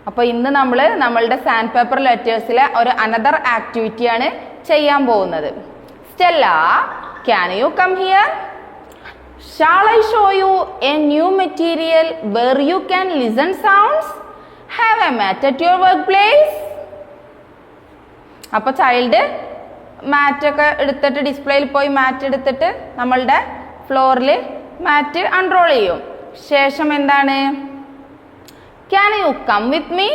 അപ്പോൾ ഇന്ന് നമ്മൾ നമ്മളുടെ സാൻഡ് പേപ്പർ ലെറ്റേഴ്സിലെ ഒരു അനദർ ആക്ടിവിറ്റിയാണ് ചെയ്യാൻ പോകുന്നത്. Stella, can you come here? Shall I show you a new material where you can listen sounds? Have a mat at your workplace? അപ്പോൾ child മാറ്റൊക്കെ എടുത്തിട്ട് ഡിസ്പ്ലേയിൽ പോയി മാറ്റ് എടുത്തിട്ട് നമ്മളുടെ ഫ്ലോറിൽ മാറ്റ് അൺറോൾ ചെയ്യും. ശേഷം എന്താണ്? Can you come with me?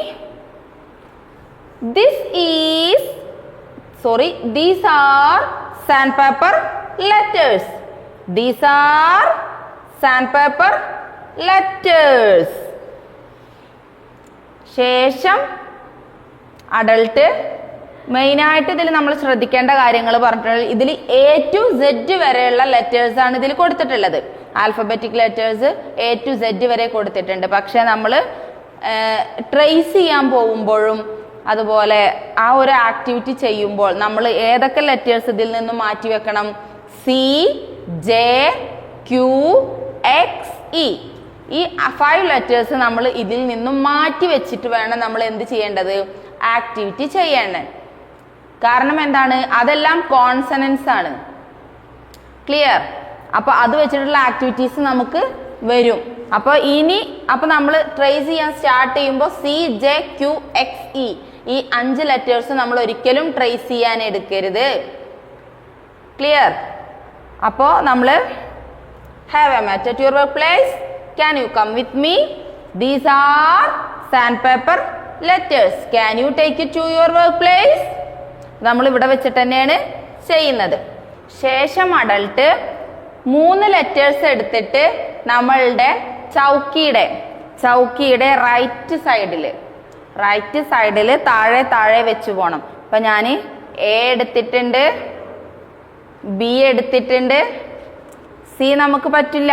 These are sandpaper letters. These are sandpaper letters. ശേഷം അഡൾട്ട് മെയിനായിട്ട് ഇതിൽ നമ്മൾ ശ്രദ്ധിക്കേണ്ട കാര്യങ്ങൾ പറഞ്ഞിട്ടുള്ളത്, ഇതിൽ A to Z വരെയുള്ള ലെറ്റേഴ്സ് ആണ് ഇതിൽ കൊടുത്തിട്ടുള്ളത്. Alphabetic letters A to Z വരെ കൊടുത്തിട്ടുണ്ട്. പക്ഷെ നമ്മൾ ട്രേസ് ചെയ്യാൻ പോകുമ്പോഴും അതുപോലെ ആ ഒരു ആക്ടിവിറ്റി ചെയ്യുമ്പോൾ നമ്മൾ ഏതൊക്കെ ലെറ്റേഴ്സ് ഇതിൽ നിന്നും മാറ്റി വെക്കണം? C, J, Q, X, E. ഈ 5 ലെറ്റേഴ്സ് നമ്മൾ ഇതിൽ നിന്നും മാറ്റി വെച്ചിട്ട് വേണം നമ്മൾ എന്ത് ചെയ്യേണ്ടത്? ആക്ടിവിറ്റി ചെയ്യേണ്ടത്. കാരണം എന്താണ്? അതെല്ലാം കോൺസണൻസ് ആണ്. ക്ലിയർ? അപ്പൊ അത് വെച്ചിട്ടുള്ള ആക്ടിവിറ്റീസ് നമുക്ക് വരും. അപ്പോൾ നമ്മൾ ട്രേസ് ചെയ്യാൻ സ്റ്റാർട്ട് ചെയ്യുമ്പോൾ C, J, Q, X, E ഈ 5 ലെറ്റേഴ്സ് നമ്മൾ ഒരിക്കലും ട്രേസ് ചെയ്യാൻ എടുക്കരുത്. ക്ലിയർ? അപ്പോൾ നമ്മൾ have a mat at your workplace. Can you come with me? These are sandpaper letters. Can you take it to your workplace? നമ്മൾ ഇവിടെ വെച്ചിട്ട് തന്നെയാണ് ചെയ്യുന്നത്. ശേഷം അഡൾട്ട് 3 ലെറ്റേഴ്സ് എടുത്തിട്ട് നമ്മളുടെ ചൗക്കിയുടെ റൈറ്റ് സൈഡിൽ താഴെ വെച്ച് പോകണം. അപ്പൊ ഞാൻ A എടുത്തിട്ടുണ്ട്, B എടുത്തിട്ടുണ്ട്, C നമുക്ക് പറ്റില്ല,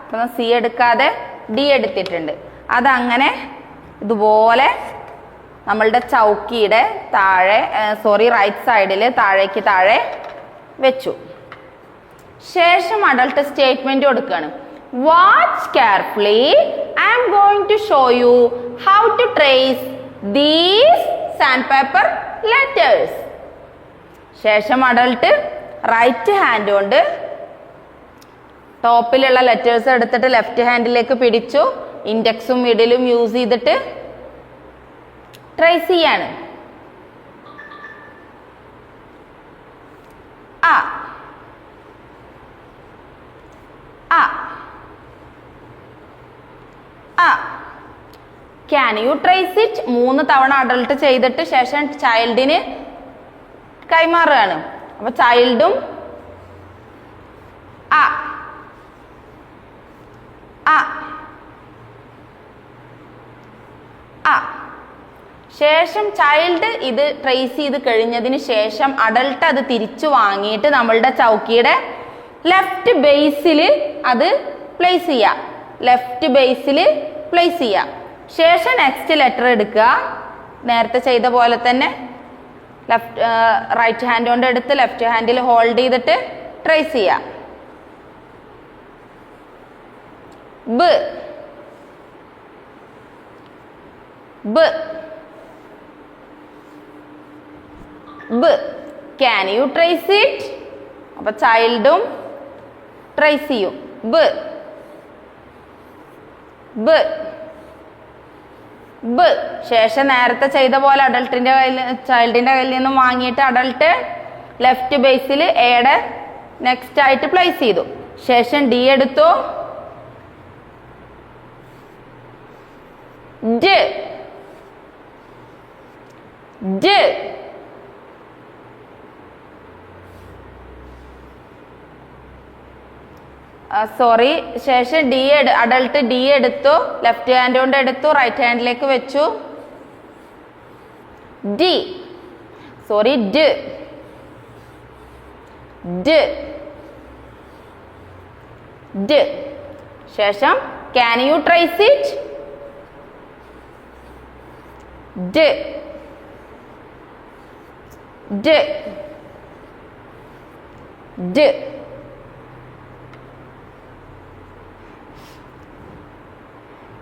അപ്പൊ C എടുക്കാതെ D എടുത്തിട്ടുണ്ട്. അതങ്ങനെ ഇതുപോലെ നമ്മളുടെ ചൗക്കിയുടെ റൈറ്റ് സൈഡിൽ താഴെ വെച്ചു. ശേഷം അഡൾട്ട് സ്റ്റേറ്റ്മെന്റ് കൊടുക്കുകയാണ്. Watch carefully, I am going to show you how to trace these sandpaper letters. ശേഷം അഡൾട്ട് റൈറ്റ് ഹാൻഡ് കൊണ്ട് ടോപ്പിലുള്ള ലെറ്റേഴ്സ് എടുത്തിട്ട് ലെഫ്റ്റ് ഹാൻഡിലേക്ക് പിടിച്ചു. ഇൻഡെക്സും മിഡിലും യൂസ് ചെയ്തിട്ട് ട്രേസ് ചെയ്യാണ്. Can you trace it? 3 തവണ അഡൾട്ട് ചെയ്തിട്ട് ശേഷം ചൈൽഡിന് കൈമാറുകയാണ്. അപ്പൊ ചൈൽഡും ശേഷം ചൈൽഡ് ഇത് ട്രേസ് ചെയ്ത് കഴിഞ്ഞതിന് ശേഷം അഡൾട്ട് അത് തിരിച്ചു വാങ്ങിയിട്ട് നമ്മളുടെ ചൗക്കിയുടെ ലെഫ്റ്റ് ബേസിൽ അത് പ്ലേസ് ചെയ്യുക. ശേഷം നെക്സ്റ്റ് ലെറ്റർ എടുക്കുക. നേരത്തെ ചെയ്ത പോലെ തന്നെ റൈറ്റ് ഹാൻഡ് കൊണ്ട് എടുത്ത് ലെഫ്റ്റ് ഹാൻഡിൽ ഹോൾഡ് ചെയ്തിട്ട് ട്രേസ് ചെയ്യുക. Can you trace it? അപ്പൊ ചൈൽഡും ട്രേസ് ചെയ്യും. ശേഷം നേരത്തെ ചെയ്ത പോലെ ചൈൽഡിന്റെ കയ്യിൽ നിന്നും വാങ്ങിയിട്ട് അഡൾട്ട് ലെഫ്റ്റ് ബേസിൽ എയുടെ നെക്സ്റ്റ് ആയിട്ട് പ്ലേസ് ചെയ്തു. ശേഷം D എടുത്തു. ശേഷം അഡൾട്ട് D എടുത്തു, ലെഫ്റ്റ് ഹാൻഡ് കൊണ്ട് എടുത്തു, റൈറ്റ് ഹാൻഡിലേക്ക് വെച്ചു. D. ശേഷം can you trace it?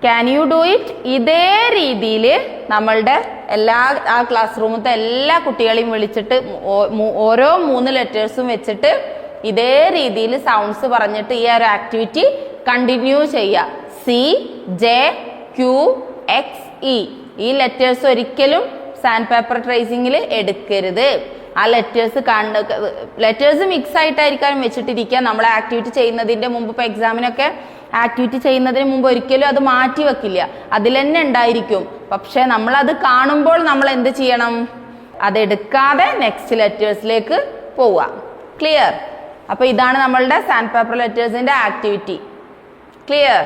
Can you do it? ഇതേ രീതിയിൽ നമ്മളുടെ ആ ക്ലാസ് റൂമത്തെ എല്ലാ കുട്ടികളെയും വിളിച്ചിട്ട് ഓരോ 3 ലെറ്റേഴ്സും വെച്ചിട്ട് ഇതേ രീതിയിൽ സൗണ്ട്സ് പറഞ്ഞിട്ട് ഈ ഒരു ആക്ടിവിറ്റി കണ്ടിന്യൂ ചെയ്യുക. C, J, Q, X, E. ഈ ലെറ്റേഴ്സ് ഒരിക്കലും സാൻഡ് പേപ്പർ ട്രേസിംഗിൽ എടുക്കരുത്. ആ ലെറ്റേഴ്സ് മിക്സ് ആയിട്ടായിരിക്കും വെച്ചിട്ടിരിക്കുക. നമ്മൾ ആക്ടിവിറ്റി ചെയ്യുന്നതിന്റെ മുമ്പ്, ഇപ്പൊ എക്സാമിനൊക്കെ ആക്ടിവിറ്റി ചെയ്യുന്നതിന് മുമ്പ് ഒരിക്കലും അത് മാറ്റി വെക്കില്ല, അതിൽ തന്നെ ഉണ്ടായിരിക്കും. പക്ഷെ നമ്മൾ അത് കാണുമ്പോൾ നമ്മൾ എന്ത് ചെയ്യണം? അതെടുക്കാതെ നെക്സ്റ്റ് ലെറ്റേഴ്സിലേക്ക് പോവുക. ക്ലിയർ? അപ്പൊ ഇതാണ് നമ്മളുടെ സാൻഡ് പേപ്പർ ലെറ്റേഴ്സിന്റെ ആക്ടിവിറ്റി. ക്ലിയർ?